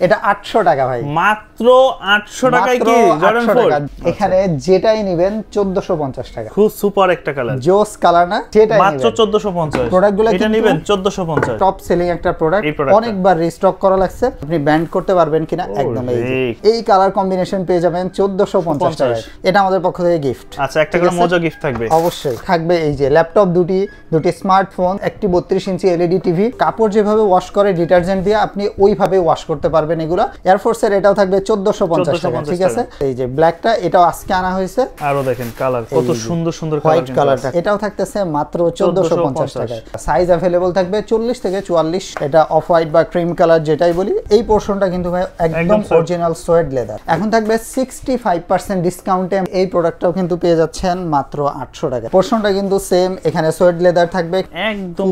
এটা 800 টাকা ভাই, মাত্র 800 টাকায় কি জর্ডান 4 এখানে যেটাই নেবেন 1450 টাকা। খুব সুপার একটা কালার, জোস কালার না, যেটাই মাত্র 1450। প্রোডাক্টগুলো এটা নেবেন 1450। টপ সেলিং একটা প্রোডাক্ট, অনেকবার রিস্টক করা লাগছে, আপনি ব্যান্ড করতে পারবেন কিনা একদম এই কালার কম্বিনেশন পেয়ে যাবেন 1450 টাকায়। এটা আমাদের পক্ষ থেকে গিফট। আচ্ছা, একটা করে মজা গিফট থাকবে, অবশ্যই থাকবে। এই যে ল্যাপটপ দুটি স্মার্টফোন, একটি 32 ইঞ্চি এলইডি টিভি। কাপড় যেভাবে ওয়াশ করে ডিটারজেন্ট দিয়ে আপনি ওইভাবে ওয়াশ করতে পারবেন। এগুলো এয়ারফোর্সের, এটাও থাকবে 1450 টাকা। ঠিক আছে, এই যে ব্ল্যাকটা এটাও আজকে আনা হয়েছে। আরো দেখেন কালার কত সুন্দর সুন্দর হোয়াইট কালারটা, এটাও থাকতেছে মাত্র 1450 টাকা। সাইজ अवेलेबल থাকবে 40 থেকে 44। এটা অফ হোয়াইট বা ক্রিম কালার যেটাই বলি। এই পোরশনটা কিন্তু ভাই একদম অরিজিনাল সোয়েড লেদার। এখন থাকবে 65% ডিসকাউন্টে এই প্রোডাক্টটাও কিন্তু পেয়ে যাচ্ছেন মাত্র 800 টাকা। পোরশনটা কিন্তু সেম, এখানে সোয়েড লেদার থাকবে, একদম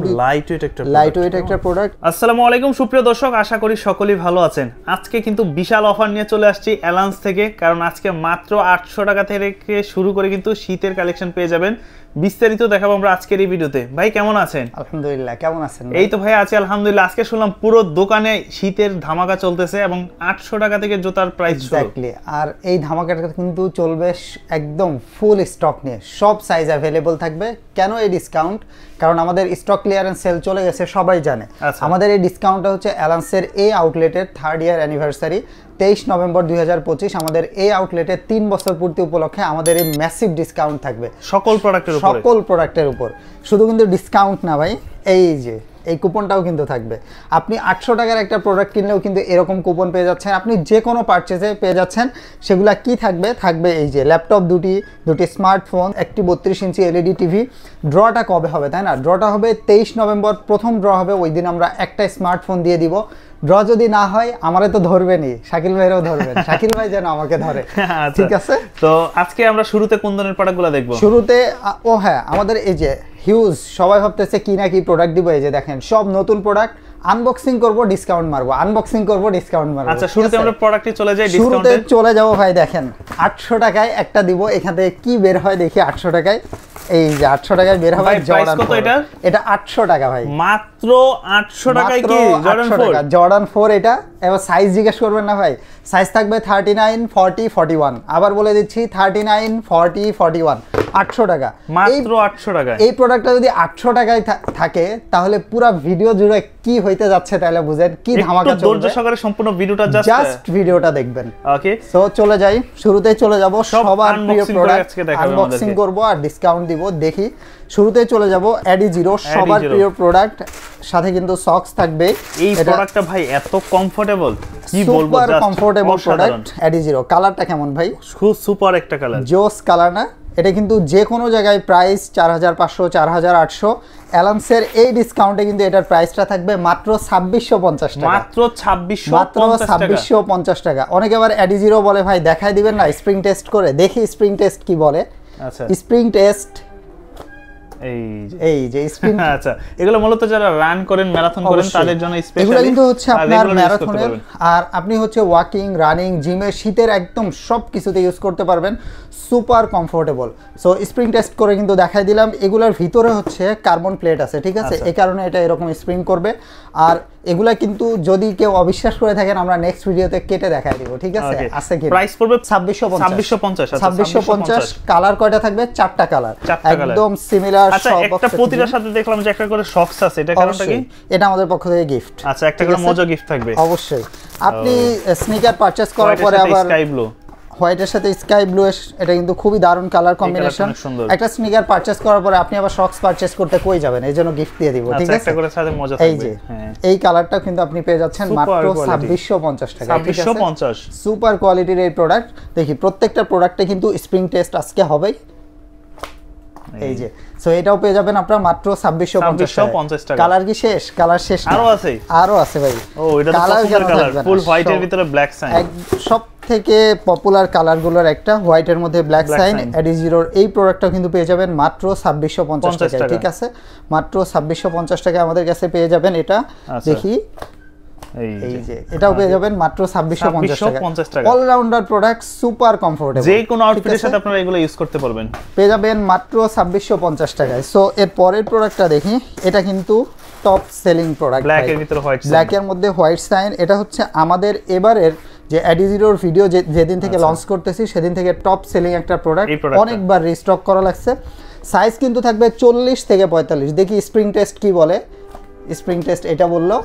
লাইট ওয়েট একটা প্রোডাক্ট। আসসালামু আলাইকুম সুপ্রিয় দর্শক, আশা করি সকলেই ভালো আছেন। আজকে কিন্তু বিশাল অফার নিয়ে চলে আসছি অ্যালান্স থেকে, কারণ আজকে মাত্র 800 টাকা থেকে শুরু করে কিন্তু শীতের কালেকশন পেয়ে যাবেন। বিস্তারিত দেখাবো আমরা আজকের এই ভিডিওতে। ভাই কেমন আছেন? আলহামদুলিল্লাহ, কেমন আছেন? এই তো ভাই আছি আলহামদুলিল্লাহ। আজকে শুনলাম পুরো দোকানে শীতের ধামাকা চলতেছে এবং 800 টাকা থেকে জুতার প্রাইস শুরু। এক্স্যাক্টলি, আর এই ধামাকাটা কিন্তু চলবে একদম ফুল স্টক নিয়ে, সব সাইজ अवेलेबल থাকবে। কেন এই ডিসকাউন্ট? কারণ আমাদের স্টক ক্লিয়ারেন্স সেল চলে গেছে, সবাই জানে। আমাদের এই ডিসকাউন্টটা হচ্ছে অ্যালান্সের এই আউটলেটের 3rd ইয়ার অ্যানিভার্সারি। 23 নভেম্বর 2025 আমাদের এই আউটলেটের 3 বছর পূর্তি উপলক্ষে আমাদের এই ম্যাসিভ ডিসকাউন্ট থাকবে সকল প্রোডাক্টের উপর। শুধু কিন্তু ডিসকাউন্ট না ভাই, এই যে এই কুপনটাও কিন্তু থাকবে। আপনি 800 টাকার একটা প্রোডাক্ট কিনলেও কিন্তু এরকম কুপন পেয়ে যাচ্ছেন। আপনি যে কোনো পারচেজে পেয়ে যাচ্ছেন। সেগুলা কি থাকবে এই যে ল্যাপটপ দুটি স্মার্টফোন, একটি 32 ইঞ্চি এলইডি টিভি। ড্রটা কবে হবে তাই না? ড্রটা হবে 23 নভেম্বর, প্রথম ড্র হবে। ওই দিন আমরা একটা স্মার্টফোন দিয়ে দিব। ড্র যদি না হয় আমারে তো ধরবেনই, শাকিল ভাইরাও ধরবেন। শাকিল ভাই যেন আমাকে ধরে, ঠিক আছে? তো আজকে আমরা শুরুতে কোন ধরনের প্রোডাক্টগুলো দেখব? শুরুতে হ্যাঁ, আমাদের এই যে হিউজ, সবাই ভাবতেছে কি না কি প্রোডাক্ট দিব। এই যে দেখেন সব নতুন প্রোডাক্ট। আনবক্সিং করব, ডিসকাউন্ট মারবো, আনবক্সিং করব, ডিসকাউন্ট মারবো। আচ্ছা, শুরুতে আমরা প্রোডাক্টে চলে যাই, ডিসকাউন্টে চলে যাব ভাই। দেখেন 800 টাকায় একটা দিব। এখান থেকে কি বের হয় দেখি। 800 টাকায়, এই যে 800 টাকায় বের হবে জর্ডান 4। এটা 800 টাকা ভাই, মাত্র 800 টাকায় কি জর্ডান 4? জর্ডান 4 এটা। এবার সাইজ জিজ্ঞেস করবেন না ভাই, সাইজ থাকবে 39, 40, 41। আবার বলে দিচ্ছি 39, 40, 41। 800 টাকা, মাত্র 800 টাকা। এই প্রোডাক্টটা যদি 800 টাকায় থাকে তাহলে পুরো ভিডিও জুড়ে কি হইতে যাচ্ছে তাহলে বুঝেন কি ধামাকা চলবে। ধৈর্য সহকারে সম্পূর্ণ ভিডিওটা জাস্ট ভিডিওটা দেখবেন। ওকে, সো চলে যাই, শুরুতেই চলে যাব সবার প্রিয় প্রোডাক্ট আনবক্সিং করব আর ডিসকাউন্ট দিব। দেখি, শুরুতেই চলে যাব এডি0, সবার প্রিয় প্রোডাক্ট। সাথে কিন্তু সক্স থাকবে। এই প্রোডাক্টটা ভাই এত কমফোর্টেবল, কি বলবো, সুপার কমফোর্টেবল প্রোডাক্ট। এডি0 কালারটা কেমন ভাই? খুব সুপার একটা কালার, জোস কালার না? এটা কিন্তু যে কোনো জায়গায় প্রাইস 4500, 4800। অ্যালান্সের এই ডিসকাউন্টে কিন্তু এটার প্রাইসটা থাকবে মাত্র 2650 টাকা। মাত্র 2650 টাকা। অনেকে আবার এডি0 বলে ভাই দেখাই দিবেন না স্প্রিং টেস্ট করে? দেখি স্প্রিং টেস্ট কি বলে। আচ্ছা, স্প্রিং টেস্ট এই যে স্প্রিং। আচ্ছা, এগুলো মূলত যারা রান করেন, ম্যারাথন করেন তাদের জন্য স্পেশালি। এগুলো কিন্তু হচ্ছে আপনার ম্যারাথনের, আর আপনি হচ্ছে ওয়াকিং, রানিং, জিমে, শীতের একদম সব কিছুতে ইউজ করতে পারবেন। Super comfortable. So spring test করে কিন্তু দেখাই দিলাম। এগুলোর ভিতরে হচ্ছে কার্বন প্লেট আছে, ঠিক আছে? এই কারণে এটা এরকম স্প্রিং করবে। আর এগুলা কিন্তু যদি কেউ অবিশ্বাস করে থাকেন আমরা নেক্সট ভিডিওতে কেটে দেখাই দিব, ঠিক আছে? আছে কি প্রাইস পড়বে 2650। 2650। কালার কয়টা থাকবে? 4টা কালার, একদম সিমিলার। আচ্ছা, একটা প্রতিটার সাথে দেখলাম যে একটা করে সক্স আছে, এটা কারণটা কি? এটা আমাদের পক্ষ থেকে গিফট। আচ্ছা, একটা করে মজা গিফট থাকবে অবশ্যই। আপনি স্নিকার পারচেজ করার পরে আবার স্কাই ব্লু, হোয়াইটের সাথে স্কাই ব্লু, এটা কিন্তু খুবই দারুণ কালার কম্বিনেশন। একটা স্নিকার পারচেজ করার পরে আপনি আবার সক্স পারচেজ করতে কই যাবেন, এই জন্য গিফট দিয়ে দিব, ঠিক আছে? একটা করে সাথে মজা থাকবে। এই যে এই কালারটা কিন্তু আপনি পেয়ে যাচ্ছেন মাত্র 2650 টাকা। 2650, সুপার কোয়ালিটির এই প্রোডাক্ট। দেখি প্রত্যেকটা প্রোডাক্টে কিন্তু স্প্রিং টেস্ট আজকে হবেই। এই যে সো এটাও পেয়ে যাবেন আপনারা মাত্র 2650 টাকা। কালার কি শেষ? কালার শেষ না, আরো আছে ভাই। ও, এটা তো পছন্দের কালার, ফুল হোয়াইটের ভিতরে ব্ল্যাক সাইন। সব থেকে পপুলার কালারগুলোর একটা, হোয়াইটের মধ্যে ব্ল্যাক সাইন। এডি0 এই প্রোডাক্টটাও কিন্তু পেয়ে যাবেন মাত্র 2650 টাকা, ঠিক আছে? মাত্র 2650 টাকা আমাদের কাছে পেয়ে যাবেন এটা। দেখি, এই যে এটাও পেয়ে যাবেন মাত্র 2650 টাকা। অলরাউন্ডার প্রোডাক্ট, সুপার কমফোর্টেবল, যে কোনো আউটফিটের সাথে আপনারা এগুলো ইউজ করতে পারবেন। পেয়ে যাবেন মাত্র 2650 টাকায়। সো এর পরের প্রোডাক্টটা দেখি। এটা কিন্তু টপ সেলিং প্রোডাক্ট, ব্ল্যাক এর ভিতরে হোয়াইট, ব্ল্যাক এর মধ্যে হোয়াইট সাইন। এটা হচ্ছে আমাদের এবারের যে এডিজিরোর ভিডিও যেদিন থেকে লঞ্চ করতেছি সেদিন থেকে টপ সেলিং একটা প্রোডাক্ট, অনেকবার রিস্টক করা লাগছে। সাইজ কিন্তু থাকবে 40 থেকে 45। দেখি স্প্রিং টেস্ট কি বলে, স্প্রিং টেস্ট এটা বললো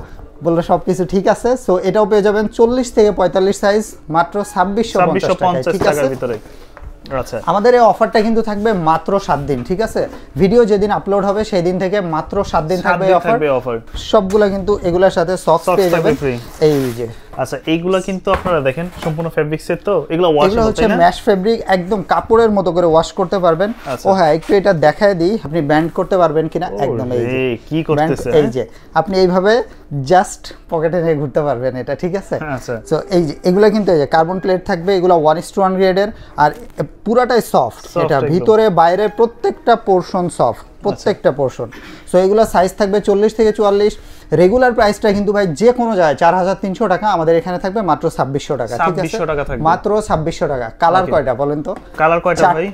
সব কিছু ঠিক আছে। সো এটাও পেয়ে যাবেন 40 থেকে 45 সাইজ মাত্র 2650 টাকার ভিতরে। আচ্ছা, আমাদের এই অফারটা কিন্তু থাকবে মাত্র 7 দিন, ঠিক আছে? ভিডিও যেদিন আপলোড হবে সেই দিন থেকে মাত্র 7 দিন থাকবে অফার। সবগুলা কিন্তু এগুলোর সাথে সক্স পেয়ে যাবেন, এই যে। আচ্ছা, এইগুলা কিন্তু আপনারা দেখেন সম্পূর্ণ ফেব্রিক সেট, তো এগুলো ওয়াশ হচ্ছে ম্যাশ ফেব্রিক, একদম কাপড়ের মতো করে ওয়াশ করতে পারবেন। ও হ্যাঁ, একটু এটা দেখায় দিই আপনি ব্যান্ড করতে পারবেন কিনা। একদম এই যে কি করতেছে, এই যে আপনি এইভাবে জাস্ট পকেটে নিয়ে ঘুরতে পারবেন এটা, ঠিক আছে? আচ্ছা, সো এই যে এগুলা কিন্তু এই যে কার্বন প্লেট থাকবে, এগুলো 1:1 গ্রেডের, আর পুরাটাই সফট। এটা ভিতরে বাইরে প্রত্যেকটা পোরশন সফট, প্রত্যেকটা পোরশন। সো এগুলো সাইজ থাকবে 40 থেকে 44। রেগুলার প্রাইসটা কিন্তু ভাই যে কোনো জায়গায় 4300 টাকা, আমাদের এখানে থাকবে মাত্র 2600 টাকা, ঠিক আছে? মাত্র 2600 টাকা। কালার কয়টা বলেন তো? কালার কয়টা ভাই?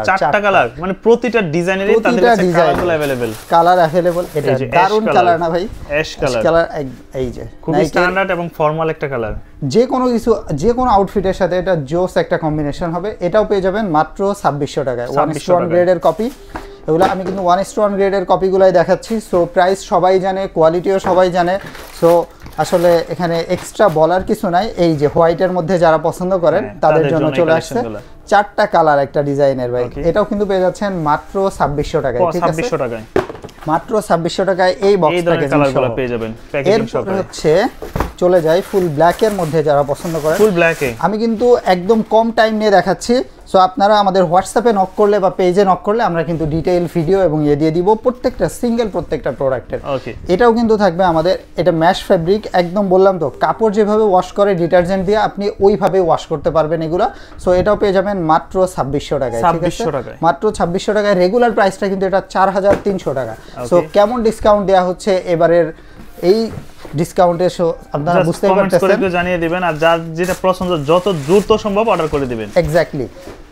চারটা কালার, মানে প্রতিটা ডিজাইনেরই তাদের কাছে কালারগুলো अवेलेबल। Colour available. এটা দারুন কালার না ভাই? অ্যাশ কালার, এই যে খুব স্ট্যান্ডার্ড এবং ফর্মাল একটা কালার। যে কোনো কিছু, যে কোনো আউটফিটের সাথে এটা জোস একটা কম্বিনেশন হবে। এটাও পেয়ে যাবেন মাত্র 2600 টাকায়, 1:1 গ্রেডের কপি। এগুলো আমি কিন্তু 1:1 গ্রেডের কপিগুলাই দেখাচ্ছি। সো প্রাইস সবাই জানে, কোয়ালিটিও সবাই জানে। সো আসলে এখানে এক্সট্রা বলার কিছু নাই। এই যে হোয়াইটের মধ্যে যারা পছন্দ করেন তাদের জন্য চলে আসছে 4টা কালার একটা ডিজাইনের ভাই। এটাও কিন্তু পেয়ে যাচ্ছেন মাত্র 2600 টাকায়, ঠিক আছে? 2600 টাকায়, মাত্র 2600 টাকায় এই বক্স প্যাকেজিং পেয়ে যাবেন প্যাকেজিং শপে। হচ্ছে চলে যাই ফুল ব্ল্যাকের মধ্যে যারা পছন্দ করেন। ফুল ব্ল্যাকে আমি কিন্তু একদম কম টাইম নিয়ে দেখাচ্ছি। সো আপনারা আমাদের হোয়াটসঅ্যাপে নক করলে বা পেজে নক করলে আমরা কিন্তু ডিটেইল ভিডিও এবং দিয়ে দিব প্রত্যেকটা প্রত্যেকটা প্রোডাক্টের। এটাও কিন্তু থাকবে আমাদের, এটা ম্যাশ ফেব্রিক, একদম বললাম তো কাপড় যেভাবে ওয়াশ করে ডিটারজেন্ট দিয়ে আপনি ওইভাবে ওয়াশ করতে পারবেন এগুলো। সো এটাও পেয়ে যাবেন মাত্র 2600 টাকায়, ঠিক আছে? মাত্র 2600 টাকায়। রেগুলার প্রাইসটা কিন্তু এটা 4300 টাকা। সো কেমন ডিসকাউন্ট দেওয়া হচ্ছে এবারের এই ডিসকাউন্টে আপনারা বুঝতে পারতেছেন, জানিয়ে দিবেন। আর যার যেটা পছন্দ যত দ্রুত সম্ভব অর্ডার করে দিবেন। এক্স্যাক্টলি।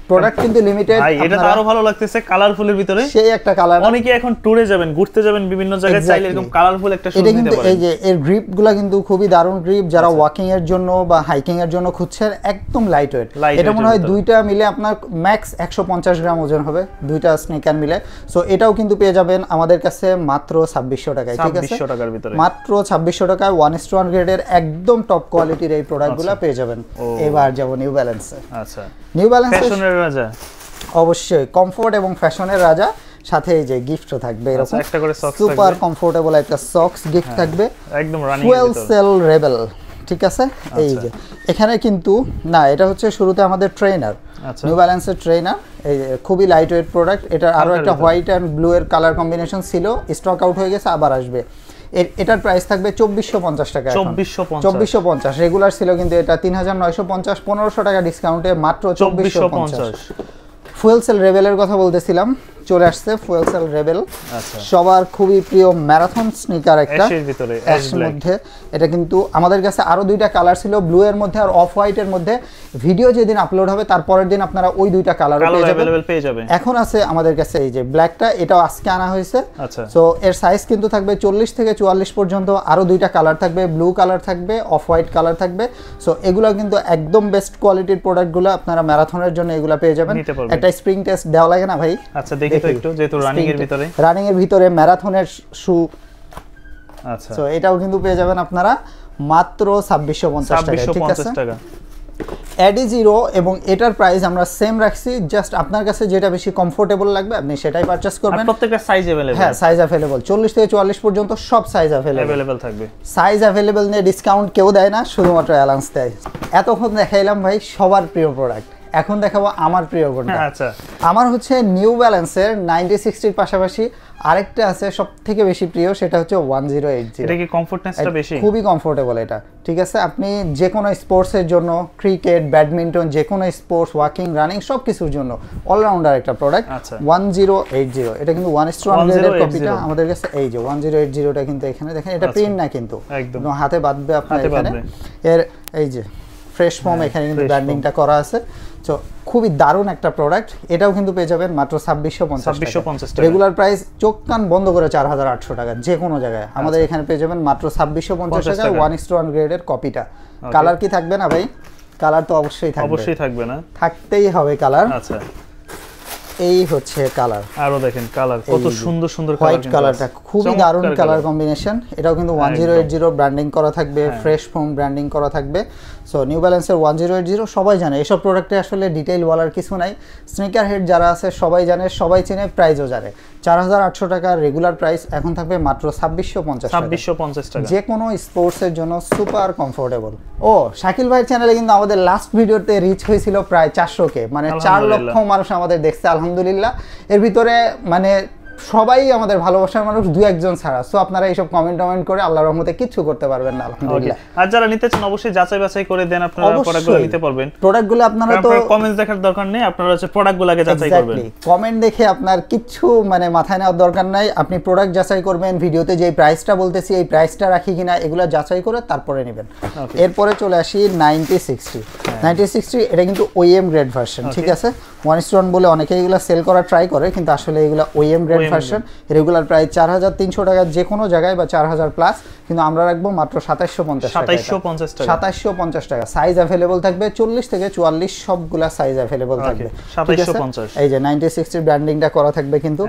প্রোডাক্ট কিন্তু লিমিটেড। ভাই এটা তো আরো ভালো লাগতেছে, কালারফুলের ভিতরে সেই একটা কালার। অনেকে এখন ট্যুরে যাবেন, ঘুরতে যাবেন বিভিন্ন জায়গায়, চাইলে এরকম কালারফুল একটা শুজ নিতে পারেন। এই যে এর গ্রিপগুলো কিন্তু খুবই দারুণ গ্রিপ। যারা ওয়াকিং এর জন্য বা হাইকিং এর জন্য খুঁজছেন, একদম লাইট ওয়েট। এটা মনে হয় দুইটা মিলে আপনার ম্যাক্স 150 গ্রাম ওজন হবে, দুইটা স্নিকার মিলে। সো এটাও কিন্তু পেয়ে যাবেন আমাদের কাছে মাত্র 2600 টাকায়, ঠিক আছে? 2600 টাকার ভিতরে, মাত্র 2600 টাকায় 1:1 গ্রেডের একদম টপ কোয়ালিটির এই প্রোডাক্টগুলো পেয়ে যাবেন। এবার যাব নিউ ব্যালেন্সে। আচ্ছা, নিউ ব্যালেন্স ফ্যাশনের রাজা, অবশ্যই কমফোর্ট এবং ফ্যাশনের রাজা। সাথে এই যে গিফটও থাকবে, এরকম একটা করে সক্স থাকবে, সুপার কমফোর্টেবল একটা সক্স গিফট থাকবে, একদম রানিং ফুয়েল সেল রেবেল, ঠিক আছে? এই যে এখানে কিন্তু না, এটা হচ্ছে শুরুতে আমাদের ট্রেনার, নিউ ব্যালেন্সের ট্রেনার। এই যে খুবই লাইট ওয়েট প্রোডাক্ট। এটা আরো একটা হোয়াইট এন্ড ব্লু এর কালার কম্বিনেশন ছিল, স্টক আউট হয়ে গেছে, আবার আসবে। এটার প্রাইস থাকবে 2450 টাকা। 2450 রেগুলার ছিল, কিন্তু এটা 3950, 1500 টাকা ডিসকাউন্টে মাত্র 2450। ফুয়েল সেল রেবেলের কথা বলতেছিলাম, চলে আসছে ফুয়েল সেল রেবেল। সবার খুবই প্রিয় ম্যারাথন স্নিকার একটা, অ্যাশের মধ্যে। এটা কিন্তু আমাদের কাছে আরো দুইটা কালার ছিল, ব্লু এর মধ্যে আর অফ হোয়াইট এর মধ্যে। ভিডিও যেদিন আপলোড হবে তার পরের দিন আপনারা ওই দুইটা কালার পেয়ে যাবেন। এখন আছে আমাদের কাছে এই যে ব্ল্যাকটা, এটাও আজকে আনা হয়েছে। সো এর সাইজ কিন্তু থাকবে 40 থেকে 44 পর্যন্ত। আরো দুইটা কালার থাকবে, ব্লু কালার থাকবে, অফ হোয়াইট কালার থাকবে। সো এগুলো কিন্তু একদম বেস্ট কোয়ালিটির প্রোডাক্টগুলো, আপনারা ম্যারাথনের জন্য এগুলো পেয়ে যাবেন। একটা স্প্রিং টেস্ট দেওয়া লাগে না ভাই? আচ্ছা, দেখি তো একটু, যেহেতু রানিং এর ভিতরে ম্যারাথনের শু। আচ্ছা, সো এটাও কিন্তু পেয়ে যাবেন আপনারা মাত্র 2650 টাকা, ঠিক আছে? এডিজিরো এবং এটার প্রাইস আমরা সেম রাখছি। জাস্ট আপনার কাছে যেটা বেশি কমফোর্টেবল লাগবে আপনি সেটাই পারচেজ করবেন। প্রত্যেকটা সাইজ अवेलेबल। হ্যাঁ, সাইজ अवेलेबल 40 থেকে 44 পর্যন্ত সব সাইজ अवेलेबल থাকবে। সাইজ अवेलेबल নিয়ে ডিসকাউন্ট কেউ দেয় না, শুধুমাত্র অ্যালাউন্স দেয়। এতক্ষণ দেখাইলাম ভাই সবার প্রিয় প্রোডাক্ট, এখন দেখাবো আমার প্রিয় কোনটা। আচ্ছা, আমার হচ্ছে নিউ ব্যালেন্সের 9060 এর পাশাপাশি আরেকটা আছে সবথেকে বেশি প্রিয়, সেটা হচ্ছে 1080। এটা কি কমফোর্টনেসটা বেশি? খুবই কমফোর্টেবল এটা, ঠিক আছে? আপনি যে কোনো স্পোর্টসের জন্য, ক্রিকেট, ব্যাডমিন্টন, যে কোনো স্পোর্টস, ওয়াকিং, রানিং সব কিছুর জন্য অলরাউন্ডার একটা প্রোডাক্ট। 1080 এটা কিন্তু 1:1 গ্রেডের কপিটা আমাদের কাছে। এই যে 1080টা কিন্তু এখানে দেখেন, এটা প্রিন্ট না কিন্তু, একদম হাতে বাঁধবে আপনার এখানে। এর এই যে ফ্রেশ ফোম এখানে কিন্তু ব্র্যান্ডিংটা করা আছে। তো খুবই দারুণ একটা প্রোডাক্ট, এটাও কিন্তু পেয়ে যাবেন মাত্র 2650 টাকা। রেগুলার প্রাইস চোখ কান বন্ধ করে 4800 টাকা যে কোনো জায়গায়, আমাদের এখানে পেয়ে যাবেন মাত্র 2650 টাকা 1:1 গ্রেডের কপিটা। কালার কি থাকবে না ভাই? কালার তো অবশ্যই থাকবে না, থাকতেই হবে কালার। আচ্ছা এই হচ্ছে কালার, আরো দেখেন কালার কত সুন্দর সুন্দর কালার, হোয়াইট কালারটা খুবই দারুণ কালার কম্বিনেশন। এটাও কিন্তু 1080 ব্র্যান্ডিং করা থাকবে, ফ্রেশ ফোম ব্র্যান্ডিং করা থাকবে। সো নিউ ব্যালেন্সের 1080 সবাই জানে, এসব প্রোডাক্টে আসলে ডিটেইল বলার কিছু নাই। স্নিকার হেড যারা আছে সবাই জানে, সবাই চেনে, প্রাইসও জানে। 4800 টাকা রেগুলার প্রাইস, এখন থাকবে মাত্র 2650 টাকা। যে কোনো স্পোর্টসের জন্য সুপার কমফোর্টেবল। ও শাকিল ভাইয়ের চ্যানেলে কিন্তু আমাদের লাস্ট ভিডিওতে রিচ হয়েছিল প্রায় 400K, মানে 4 লক্ষ মানুষ আমাদের দেখছে আলহামদুলিল্লাহ। এর ভিতরে মানে সবাই আমাদের ভালোবাসার মানুষ, 2-1 ছাড়া। সো আপনারা এইসব কমেন্ট করে আল্লাহর রহমতে কিছু করতে পারবেন না আলহামদুলিল্লাহ। আর যারা নিতে চান অবশ্যই যাচাই বাছাই করে দেন, আপনারা প্রোডাক্টগুলো নিতে পারবেন। প্রোডাক্টগুলো আপনারা তো কমেন্টস দেখার দরকার নেই, আপনারা হচ্ছে প্রোডাক্টগুলো আগে যাচাই করবেন। কমেন্ট দেখে আপনার কিছু মানে মাথায় নেওয়ার দরকার নাই, আপনি প্রোডাক্ট যাচাই করবেন, ভিডিওতে যে প্রাইসটা বলতেছি এই প্রাইসটা রাখি কিনা এগুলো যাচাই করে তারপরে নেবেন। এরপরে চলে আসি 9060। এটা কিন্তু ওএম গ্রেড ভার্সন, ঠিক আছে? 1:1 বলে অনেকে এগুলো সেল করা ট্রাই করে, কিন্তু আসলে এগুলো OM grade version. Regular price 4300 টাকা যে কোনো জায়গায়, বা 4000 প্লাস, কিন্তু আমরা রাখবো মাত্র 2750 টাকা। সাইজ अवेलेबल থাকবে 40 থেকে 44 সবগুলা সাইজ अवेलेबल থাকবে। 2750। এই যে 9060 ব্র্যান্ডিংটা করা থাকবে কিন্তু।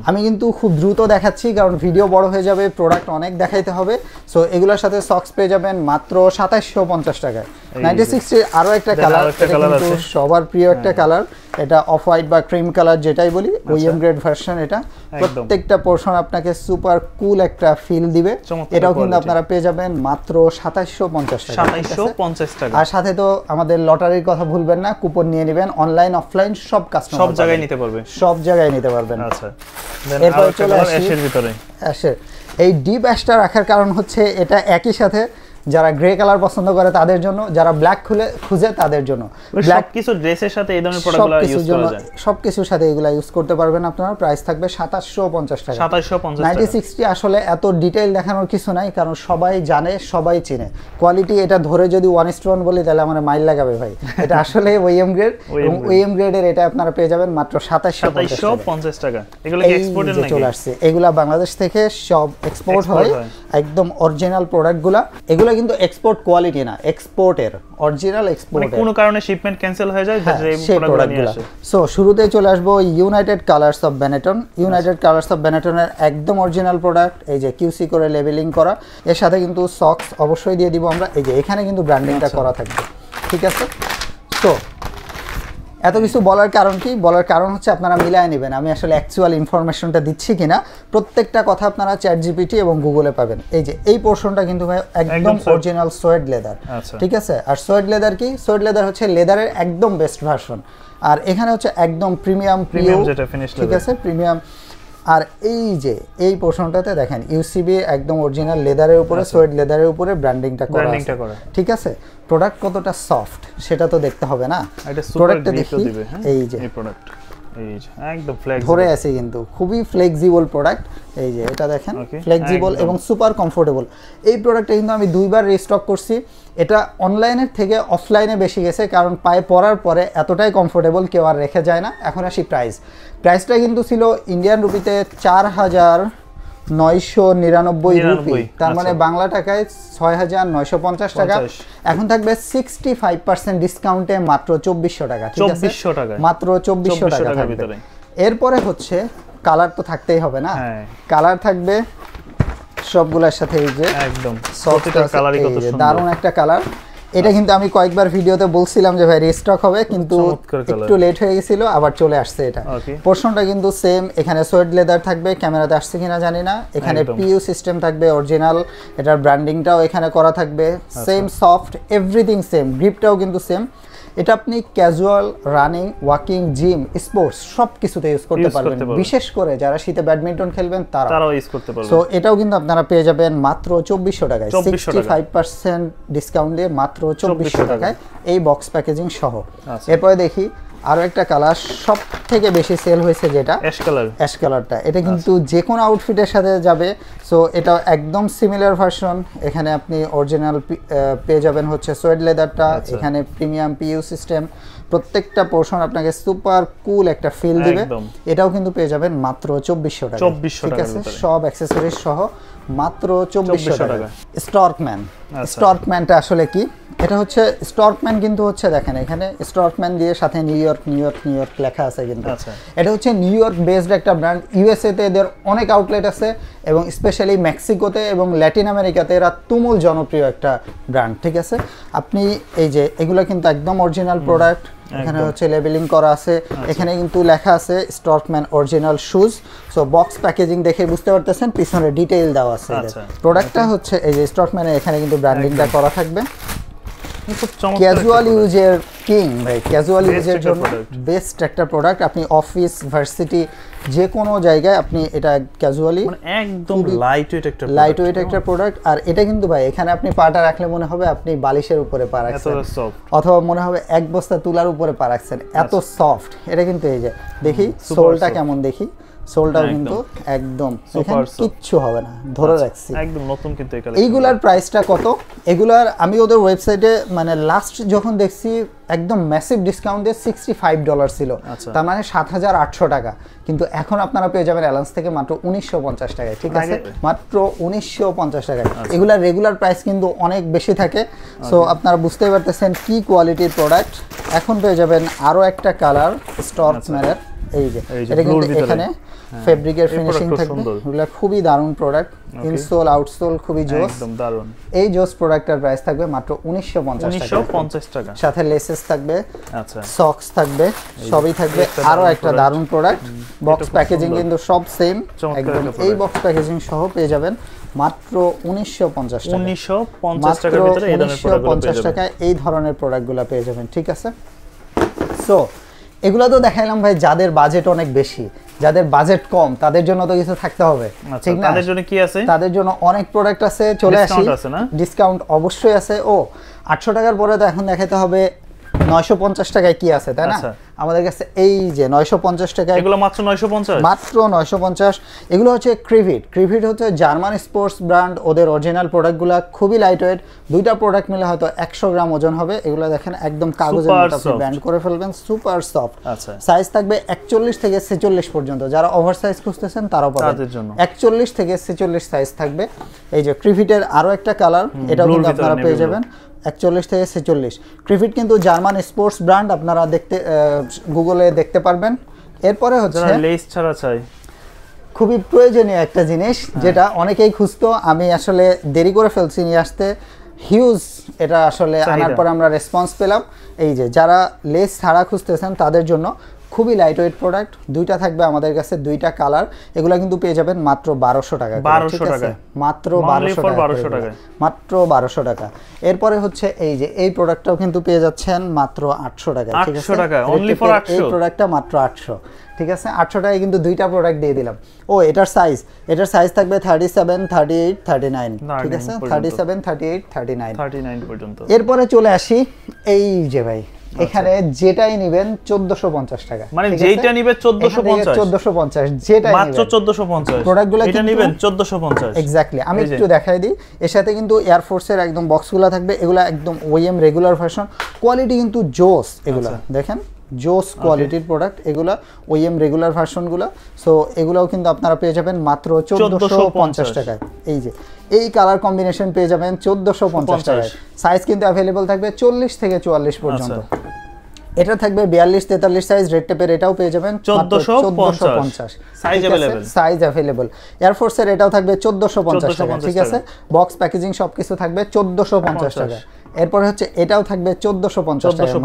আমি কিন্তু খুব দ্রুত দেখাচ্ছি কারণ ভিডিও বড় হয়ে যাবে, প্রোডাক্ট অনেক দেখাইতে হবে। সো এগুলোর সাথে সক্স পেয়ে যাবেন মাত্র 2750 টাকায়। 9060 আরো একটা কালার, কিন্তু সবার প্রিয় একটা কালার, এটা অফ হোয়াইট বা ক্রিম কালার যেটাই বলি, ওএম গ্রেড ভার্সন। এটা প্রত্যেকটা পোরশন আপনাকে সুপার কুল একটা ফিল দিবে। এটাও কিন্তু আপনারা পেয়ে যাবেন মাত্র 2750 টাকা। আর সাথে তো আমাদের লটারির কথা ভুলবেন না, কুপন নিয়ে নেবেন, অনলাইন অফলাইন সব কাস্টমার সব জায়গায় নিতে পারবে, সব জায়গায় নিতে পারবেন। আচ্ছা, এরপর চলে আসি অ্যাশের ভিতরে। অ্যাশের এই ডিপ অ্যাশটা রাখার কারণ হচ্ছে এটা একই সাথে যারা গ্রে কালার পছন্দ করে তাদের জন্য, যারা ব্ল্যাক খুঁজে তাদের জন্য। ব্ল্যাক কিছু ড্রেসের সাথে এই ধরনের প্রোডাক্টগুলো ইউজ করা যায়, সবকিছুর সাথে এগুলা ইউজ করতে পারবেন আপনারা। প্রাইস থাকবে 2750 টাকা। 2750 টাকা। 9060 আসলে এত ডিটেইল দেখানোর কিছু নাই, কারণ সবাই জানে, সবাই চিনে। কোয়ালিটি এটা ধরে যদি 1:1 বলি তাহলে আমার মাইল লাগাবে ভাই। এটা আসলে ওএম গ্রেড, এবং ওএম গ্রেডের এটা আপনারা পেয়ে যাবেন মাত্র 2750 টাকা। এগুলো কি এক্সপোর্টের নাকি? চলে আসছে, এগুলা বাংলাদেশ থেকে সব এক্সপোর্ট হয়, একদম অরিজিনাল প্রোডাক্টগুলা। এগুলা কিন্তু এক্সপোর্ট কোয়ালিটি না, এক্সপোর্টের অরিজিনাল এক্সপোর্ট। মানে কোনো কারণে শিপমেন্ট ক্যান্সেল হয়ে যায় এই প্রোডাক্টগুলো নিয়ে আসে। সো শুরুতে চলে আসবো United Colors of Benetton. United Colors of বেনেটনের একদম অরিজিনাল প্রোডাক্ট, এই যে কিউসি করে লেবেলিং করা। এর সাথে কিন্তু সক্স অবশ্যই দিয়ে দিব আমরা, এই যে এখানে কিন্তু ব্র্যান্ডিংটা করা থাকবে, ঠিক আছে? তো এত কিছু বলার কারণ কি? বলার কারণ হচ্ছে আপনারা মিলায় নেবেন আমি আসলে অ্যাকচুয়াল ইনফরমেশনটা দিচ্ছি কিনা। প্রত্যেকটা কথা আপনারা চ্যাটজিপিটি এবং গুগলে পাবেন। এই যে এই পোরশনটা কিন্তু ভাই একদম অরিজিনাল সোয়েড লেদার, ঠিক আছে? আর সোয়েড লেদার কি? সোয়েড লেদার হচ্ছে লেদারের একদম বেস্ট ভার্সন। আর এখানে হচ্ছে একদম প্রিমিয়াম যেটা ফিনিশ, ঠিক আছে? প্রিমিয়াম। আর এই যে এই পোরশনটাতে দেখেন ইউসিবি একদম অরিজিনাল লেদারের উপরে, সোয়েড লেদারের উপরে ব্র্যান্ডিংটা করা আছে, ঠিক আছে? প্রোডাক্ট কতটা সফট সেটা তো দেখতে হবে না। প্রোডাক্টটা দেখি, এই যে এই প্রোডাক্ট, এই যে একদম ফ্লেক্সিবল ধরে আছে, কিন্তু খুবই ফ্লেক্সিবল প্রোডাক্ট। এই যে এটা দেখেন ফ্লেক্সিবল এবং সুপার কমফোর্টেবল। এই প্রোডাক্টটা কিন্তু আমি 2বার রিস্টক করছি। এটা অনলাইনের থেকে অফলাইনে বেশি গেছে, কারণ পায়ে পরার পরে এতটাই কমফোর্টেবল কেউ আর রেখে যায় না। এখন আসি প্রাইসটা কিন্তু ছিল ইন্ডিয়ান রুপিতে 4999 রুপি, তার মানে বাংলা টাকায় 6950 টাকা। এখন থাকবে 65% ডিসকাউন্টে মাত্র 2400 টাকা, ঠিক আছে? মাত্র 2400 টাকা থাকবে। এরপরে হচ্ছে কালার তো থাকতেই হবে না, কালার থাকবে সবগুলোর সাথে। এই যে একদম দারুণ একটা কালার। এটা কিন্তু আমি কয়েকবার ভিডিওতে বলছিলাম যে ভাই রিস্টক হবে, কিন্তু একটু লেট হয়ে গেছিল, আবার চলে আসছে। এটা পোরশনটা কিন্তু সেম, এখানে সোয়েড লেদার থাকবে, ক্যামেরাতে আসছে কিনা জানি না। এখানে পিইউ সিস্টেম থাকবে অরিজিনাল, এটার ব্র্যান্ডিংটাও এখানে করা থাকবে, সেম সফট, এভরিথিং সেম। গ্রিপটাও কিন্তু সেম। এটা আপনি casual, running, walking, gym, sports সব কিছুতে ইউজ করতে পারবেন, বিশেষ করে যারা শীতে ব্যাডমিন্টন খেলবেন তারাও ইউজ করতে পারবেন। সো এটাও কিন্তু আপনারা পেয়ে যাবেন মাত্র 2400 টাকায়, 65% ডিসকাউন্ট দিয়ে মাত্র 2400 টাকায় এই বক্স প্যাকেজিং সহ। এরপরে দেখি আরো একটা কালার সব থেকে বেশি সেল হয়েছে, যেটা অ্যাশ কালারটা। এটা কিন্তু যে কোনো আউটফিটের সাথে যাবে। সো এটা একদম সিমিলার ভার্সন। এখানে আপনি অরিজিনাল পেয়ে যাবেন হচ্ছে সোয়েড লেদারটা, এখানে প্রিমিয়াম পিইউ সিস্টেম, প্রত্যেকটা পোর্শন আপনাকে সুপার কুল একটা ফিল দিবে। এটাও কিন্তু পেয়ে যাবেন মাত্র 2400 টাকা। ঠিক আছে, সব অ্যাকসেসরিজ সহ মাত্র 2400 টাকা। স্টর্কম্যান, স্টর্কম্যানটা আসলে কি? এটা হচ্ছে স্টর্কম্যান কিন্তু হচ্ছে দেখেন এখানে স্টর্কম্যান দিয়ে সাথে new York new York new York লেখা আছে কিন্তু। এটা হচ্ছে নিউ ইয়র্ক বেসড একটা ব্র্যান্ড। ইউএসএ তে এদের অনেক আউটলেট আছে এবং স্পেশালি মেক্সিকোতে এবং ল্যাটিন আমেরিকাতে এরা তুমুল জনপ্রিয় একটা ব্র্যান্ড। ঠিক আছে, আপনি এই যে এগুলো কিন্তু একদম অরিজিনাল প্রোডাক্ট, এখানে হচ্ছে লেবেলিং করা আছে, এখানে কিন্তু লেখা আছে Storkman original shoes. So box packaging দেখে বুঝতে পারতেছেন, পিছনে ডিটেইল দেওয়া আছে। প্রোডাক্টটা হচ্ছে এই যে স্টর্কম্যানের এখানে কিন্তু ব্র্যান্ডিংটা করা থাকবে। ক্যাজুয়াল ইউজের কিং ভাই, ক্যাজুয়াল ইউজের জন্য বেস্ট একটা প্রোডাক্ট। আপনি অফিস ভার্সিটি যে কোনো জায়গায় আপনি এটা ক্যাজুয়ালি একদম লাইট ওয়েট একটা প্রোডাক্ট। আর এটা কিন্তু ভাই এখানে আপনি পাটা রাখলে মনে হবে আপনি বালিশের উপরে পা রাখছেন, অথবা মনে হবে এক বস্তা তুলার উপরে পা রাখছেন, এত সফট এটা কিন্তু। এই যে দেখি সোলটা কেমন, দেখি সোলটাও কিন্তু একদম কিচ্ছু হবে না, ধরে রাখছি একদম নতুন। কিন্তু এইগুলার প্রাইসটা কত? এগুলার আমি ওদের ওয়েবসাইটে মানে লাস্ট যখন দেখছি একদম ম্যাসিভ ডিসকাউন্টে $65 ছিল, তার মানে 7800 টাকা। কিন্তু এখন আপনারা পেয়ে যাবেন অ্যালান্স থেকে মাত্র 1950 টাকায়। ঠিক আছে, মাত্র 1950 টাকায়। এগুলার রেগুলার প্রাইস কিন্তু অনেক বেশি থাকে। সো আপনারা বুঝতেই পারতেছেন কি কোয়ালিটির প্রোডাক্ট। এখন পেয়ে যাবেন আরো একটা কালার স্টর্কম্যানের, এই যে এটা কিন্তু এখানে ফেব্রিকের ফিনিশিং থাকবে। এগুলো খুবই দারুণ প্রোডাক্ট, ইনসোল আউটসোল খুবই জোস, একদম দারুণ। এই জোস প্রোডাক্টের প্রাইস থাকবে মাত্র 1950 টাকা। সাথে লেসেস থাকবে, আচ্ছা সক্স থাকবে, সবই থাকবে। আরো একটা দারুণ প্রোডাক্ট, বক্স প্যাকেজিং কিন্তু সব সেম একদম। এই বক্স প্যাকেজিং সহ পেয়ে যাবেন মাত্র 1950 টাকা। 1950 টাকার ভিতরে এই ধরনের প্রোডাক্টগুলো পেয়ে যাবেন। এই ধরনের প্রোডাক্টগুলো পেয়ে যাবেন। ঠিক আছে, সো এগুলো তো দেখাইলাম ভাই যাদের বাজেট অনেক বেশি, যাদের বাজেট কম তাদের জন্য তো কিছু থাকতে হবে, ঠিক না? তাদের জন্য কি আছে? তাদের জন্য অনেক প্রোডাক্ট আছে, চলে আসি। ডিসকাউন্ট অবশ্যই আছে। ও 800 টাকার পরে তো এখন দেখাতে হবে 950 টাকায় কি আছে, তাই না? আমাদের কাছে এই যে 950 টাকায় এগুলো মাত্র 950, মাত্র 950। এগুলো হচ্ছে ক্রিভিট। ক্রিভিট হচ্ছে জার্মান স্পোর্টস ব্র্যান্ড, ওদের অরিজিনাল প্রোডাক্টগুলো খুবই লাইট ওয়েট। দুইটা প্রোডাক্ট মিলে হয়তো 100 গ্রাম ওজন হবে। এগুলো দেখেন একদম কাগজের মতো আপনি ব্যান্ড করে ফেলবেন, সুপার সফট। আচ্ছা, সাইজ থাকবে 41 থেকে 46 পর্যন্ত। যারা ওভার সাইজ খুঁজতেছেন তারাও পাবেন, 41 থেকে 46 সাইজ থাকবে। এই যে ক্রিভিটের আরো একটা কালার, এটাও কিন্তু আপনারা পেয়ে যাবেন 41 থেকে 46। ক্রিভিট কিন্তু জার্মান স্পোর্টস ব্র্যান্ড, আপনারা দেখতে গুগলে দেখতে পারবেন। এরপরে হচ্ছে লেস ছাড়া চাই, খুবই প্রয়োজনীয় একটা জিনিস যেটা অনেকেই খুঁজতো, আমি আসলে দেরি করে ফেলছি নিয়ে আসতে। হিউজ এটা আসলে আনার পর আমরা রেসপন্স পেলাম। এই যে যারা লেস ছাড়া খুঁজতেছেন তাদের জন্য খুবই লাইট ওয়েট প্রোডাক্ট। দুইটা থাকবে আমাদের কাছে, দুইটা কালার। এগুলো কিন্তু পেয়ে যাবেন মাত্র 1200 টাকা। 1200 টাকা, মাত্র 1200 টাকা, মাত্র 1200 টাকা। এরপরে হচ্ছে এই যে এই প্রোডাক্টটাও কিন্তু পেয়ে যাচ্ছেন মাত্র 800 টাকা। ঠিক আছে, 800 টাকা অনলি ফর 800। এই প্রোডাক্টটা মাত্র 800। ঠিক আছে, 800 টাকায় কিন্তু দুইটা প্রোডাক্ট দিয়ে দিলাম। ও এটার সাইজ থাকবে 37, 38, 39। ঠিক আছে, 37, 38, 39 পর্যন্ত। এরপরে চলে আসি এই যে ভাই এখানে যেটাই নেবেন 1450 টাকা। মানে যেটা নেবে 1450, যেটা মাত্র 1450 প্রোডাক্টগুলো এটা নেবেন 1450 এক্স্যাক্টলি। আমি একটু দেখাই দিই, এর সাথে কিন্তু এয়ার ফোর্সের একদম বক্সগুলো থাকবে। এগুলা একদম ওএম রেগুলার ভার্সন, কোয়ালিটি কিন্তু জোস। এগুলা দেখেন জোস কোয়ালিটির প্রোডাক্ট, এগুলা ওএম রেগুলার ভার্সনগুলো। সো এগুলাও কিন্তু আপনারা পেয়ে যাবেন মাত্র 1450 টাকায়। এই যে এই কালার কম্বিনেশন পেয়ে যাবেন 1450 টাকায়। সাইজ কিন্তু অ্যাভেলেবল থাকবে 40 থেকে 44 পর্যন্ত। এটা থাকবে 42, 43 সাইজ। রেড টেপের এটাও পেয়ে যাবেন 1450 সাইজ অ্যাভেলেবল। এয়ারফোর্সের এটাও থাকবে 1450 টাকা। ঠিক আছে, বক্স প্যাকেজিং সবকিছু থাকবে 1450 টাকা। এরপর হচ্ছে এটাও থাকবে 1450 টাকা,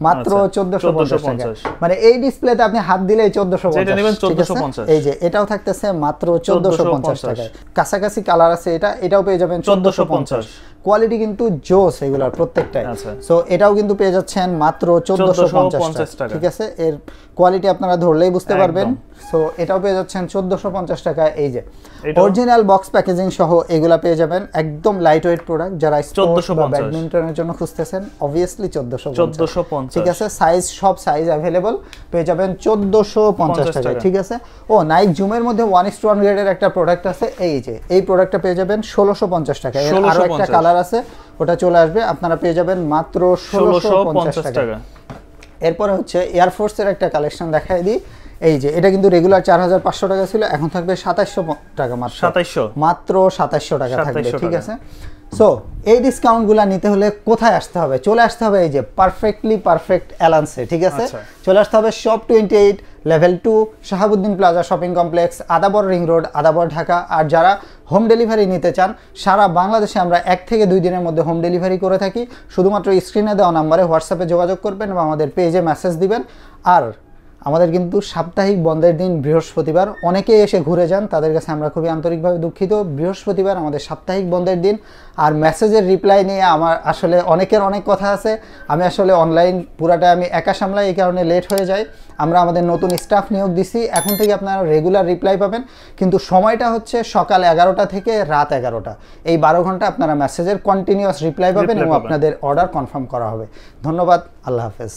মাত্র 1450 টাকা। মানে এই ডিসপ্লেতে আপনি হাত দিলেই 1450। এই যে এটাও থাকতেছে মাত্র 1450 টাকায়। কাছাকাছি কালার আছে, এটাও পেয়ে যাবেন 1450। কোয়ালিটি কিন্তু জোস এগুলার প্রত্যেকটাই। সো এটাও কিন্তু পেয়ে যাচ্ছেন মাত্র 1450 টাকা, ঠিক আছে? এর কোয়ালিটি আপনারা ধরলেই বুঝতে পারবেন। সো এটাও পেয়ে যাচ্ছেন 1450 টাকা। এই যে অরিজিনাল বক্স প্যাকেজিং সহ এগুলা পেয়ে যাবেন, একদম লাইট ওয়েট প্রোডাক্ট। যারা স্পোর্টস বা ব্যাডমিন্টনের জন্য খুঁজতেছেন অবভিয়াসলি 1450, ঠিক আছে? সাইজ সব সাইজ अवेलेबल পেয়ে যাবেন 1450 টাকা, ঠিক আছে? ও নাইক জুমের মধ্যে 1:1 গ্রেডের একটা প্রোডাক্ট আছে, এই যে এই প্রোডাক্টটা পেয়ে যাবেন 1650 টাকা। এর আরো একটা কালার আছে, ওটা চলে আসবে, আপনারা পেয়ে যাবেন মাত্র 1650 টাকা। এরপরে হচ্ছে এয়ারফোর্সের একটা কালেকশন দেখাই দিই। এই যে এটা কিন্তু রেগুলার 4500 টাকা ছিল, এখন থাকবে 2700 টাকা, মাত্র 2700 টাকা থাকবে, ঠিক আছে? সো এই ডিসকাউন্টগুলো নিতে হলে কোথায় আসতে হবে? চলে আসতে হবে এই যে পারফেক্টলি পারফেক্ট অ্যালান্সে, ঠিক আছে? চলে আসতে হবে shop 28 level 2 Shahabuddin plaza shopping complex, Adabor ring road, Adabor, Dhaka. আর যারা হোম ডেলিভারি নিতে চান সারা বাংলাদেশে আমরা 1 থেকে 2 দিনের মধ্যে হোম ডেলিভারি করে থাকি। শুধুমাত্র স্ক্রিনে দেওয়া নাম্বারে হোয়াটসঅ্যাপে যোগাযোগ করবেন বা আমাদের পেজে মেসেজ দিবেন। আর আমাদের কিন্তু সাপ্তাহিক বন্ধের দিন বৃহস্পতিবার, অনেকেই এসে ঘুরে যান, তাদের কাছে আমরা খুবই আন্তরিকভাবে দুঃখিত। বৃহস্পতিবার আমাদের সাপ্তাহিক বন্ধের দিন। আর মেসেজের রিপ্লাই নিয়ে আমার আসলে অনেকের অনেক কথা আছে, আমি আসলে অনলাইন পুরাটা আমি একা সামলাই, এই কারণে লেট হয়ে যায়। আমরা আমাদের নতুন স্টাফ নিয়োগ দিছি, এখন থেকে আপনারা রেগুলার রিপ্লাই পাবেন, কিন্তু সময়টা হচ্ছে সকাল 11টা থেকে রাত 11টা। এই 12 ঘন্টা আপনারা মেসেজের কন্টিনিউয়াস রিপ্লাই পাবেন এবং আপনাদের অর্ডার কনফার্ম করা হবে। ধন্যবাদ, আল্লাহ হাফেজ।